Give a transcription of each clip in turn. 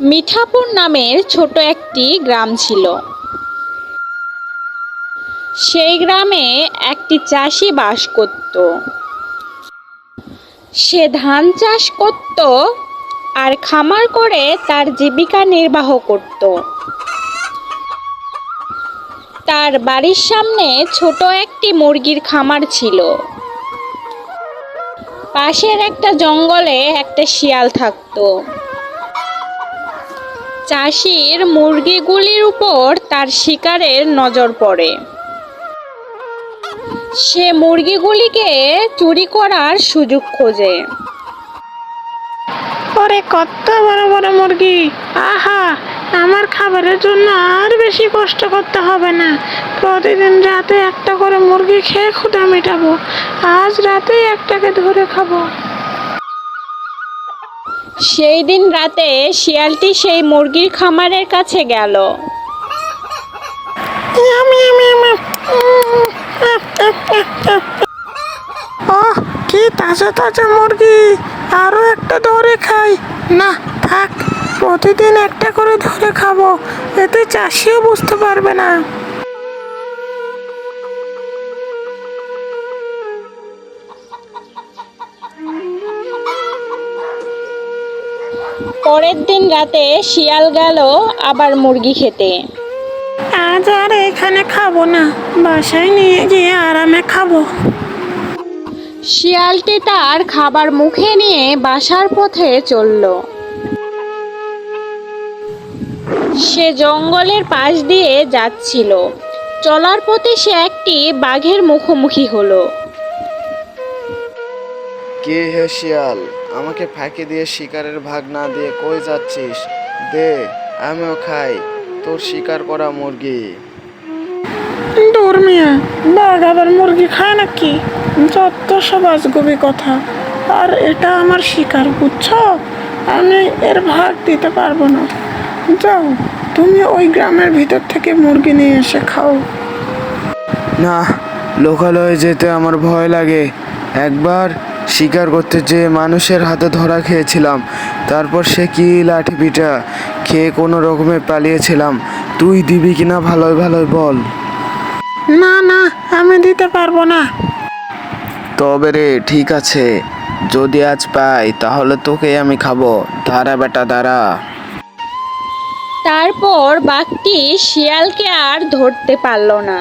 মিঠাপুর নামের ছোট একটি গ্রাম ছিল। সেই গ্রামে একটি চাষি বাস করত। সে ধান চাষ করত আর খামার করে তার জীবিকা নির্বাহ করত। তার বাড়ির সামনে ছোট একটি মুরগির খামার ছিল। পাশের একটা জঙ্গলে একটা শিয়াল থাকত। চাষির মুরগিগুলির উপর তার শিকারের নজর পড়ে। সে মুরগিগুলিকে চুরি করার সুযোগ খোঁজে। ওরে কত বড় বড় মুরগি! আহা, আমার খাবারের জন্য আর বেশি কষ্ট করতে হবে না। প্রতিদিন রাতে একটা করে মুরগি খেয়ে ক্ষুধা মেটাবো। আজ রাতেই একটাকে ধরে খাবো। সেই দিন রাতে শিয়ালটি সেই মুরগির খামারের কাছে গেল। Yummy, yummy, yummy. ওহ, কি তাজা তাজা মুরগি! আরো একটা ধরে খাই। না থাক, প্রতিদিন একটা করে ধরে খাবো, এতে চাষিও বুঝতে পারবে না। পরের দিন রাতে শিয়াল গেল আবার মুরগি খেতে। আজ আর এখানে খাবো না, বাসায় নিয়ে গিয়ে আরামে খাবো। শিয়ালটি তার খাবার মুখে নিয়ে বাসার পথে চলল। সে জঙ্গলের পাশ দিয়ে যাচ্ছিল। চলার পথে সে একটি বাঘের মুখোমুখি হলো। কে হে শিয়াল, আমাকে ফাঁকি দিয়ে শিকারের ভাগ না দিয়ে কই যাচ্ছিস? দে, আমিও খাই তোর শিকার করা মুরগি। দূর মিয়া, বাঘ আবার মুরগি খায় নাকি? যত সব আজগুবি কথা। আর এটা আমার শিকার, বুঝছো? আমি এর ভাগ দিতে পারবো না। যাও, তুমি ওই গ্রামের ভিতর থেকে মুরগি নিয়ে এসে খাও। না, লোকালয়ে যেতে আমার ভয় লাগে। একবার শিকার করতে যেয়ে মানুষের হাতে ধরা খেয়েছিলাম। তারপর সে কি লাঠি পিটা খেয়ে কোনো রকমে পালিয়েছিলাম। তুই দিবি কিনা ভালোই ভালোই বল। না না, আমি দিতে পারবো না। তবে রে, ঠিক আছে, যদি আজ পাই তাহলে তোকে আমি খাবো। দাঁড়া বেটা, দাঁড়া। তারপর বাঘটি শিয়ালকে আর ধরতে পারল না।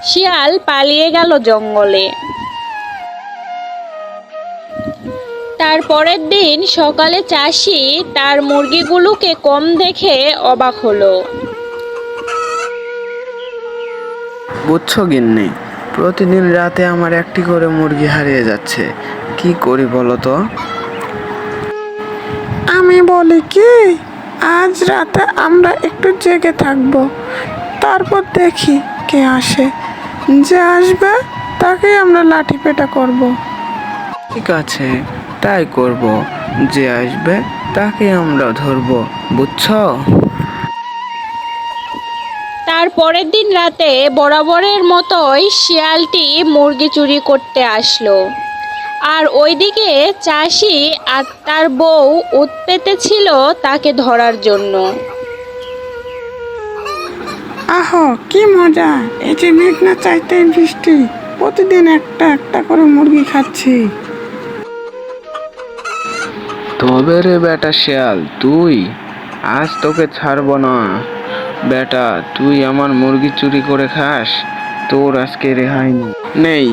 শিয়াল পালিয়ে গেল জঙ্গলে। তার পরের দিন সকালে চাষি তার মুরগিগুলোকে কম দেখে অবাক হলো। বুঝছো গিন্নি, প্রতিদিন রাতে আমার একটি করে মুরগি হারিয়ে যাচ্ছে। কি করি বলো তো? আমি বলি কি, আজ রাতে আমরা একটু জেগে থাকবো, তারপর দেখি কে আসে। যে আসবে তাকে আমরা লাঠি পেটা করবো। ঠিক আছে, তাই করব। যে আসবে তাকে আমরা ধরবো, বুঝছো? তার পরের দিন রাতে বরাবরের মতোই শিয়ালটি মুরগি চুরি করতে আসলো। আর ওইদিকে চাষি আর তার বউ ওঁত পেতেছিল তাকে ধরার জন্য। আহো, কি মজা! এই যে মেঘনা চাইতে বৃষ্টি, প্রতিদিন একটা একটা করে মুরগি খাচ্ছি। তবে রে বেটা শিয়াল, তুই আজ তোকে ছাড়বো না। বেটা, তুই আমার মুরগি চুরি করে খাস, তোর আজকে রেহাই নেই।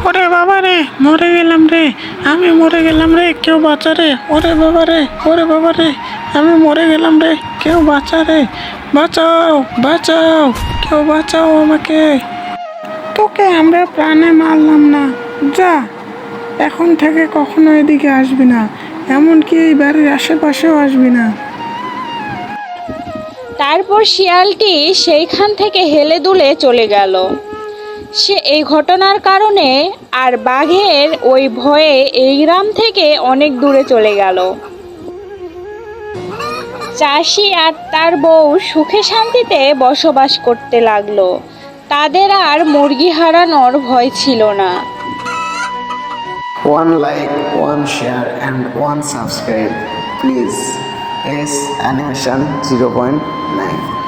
ওরে বাবা রে, মরে গেলাম রে, আমি মরে গেলাম রে, কেউ বাঁচা রে। ওরে বাবা রে, ওরে বাবা রে, আমি মরে গেলাম রে, কেউ বাঁচা রে। বাঁচাও, বাঁচাও, কেউ বাঁচাও আমাকে। তোকে আমরা প্রাণে মারলাম না, যা এখন থেকে কখনো এদিকে আসবি না, এমনকি এই বাড়ির আশেপাশেও আসবি না। তারপর শিয়ালটি সেইখান থেকে হেলে দুলে চলে গেল। সে এই ঘটনার কারণে আর বাঘের ওই ভয়ে এই গ্রাম থেকে অনেক দূরে চলে গেল। চাষি আর তার বউ সুখে শান্তিতে বসবাস করতে লাগলো। তাদের আর মুরগি হারানোর ভয় ছিল না। One like, one share and one subscribe, please. S animation 0.9।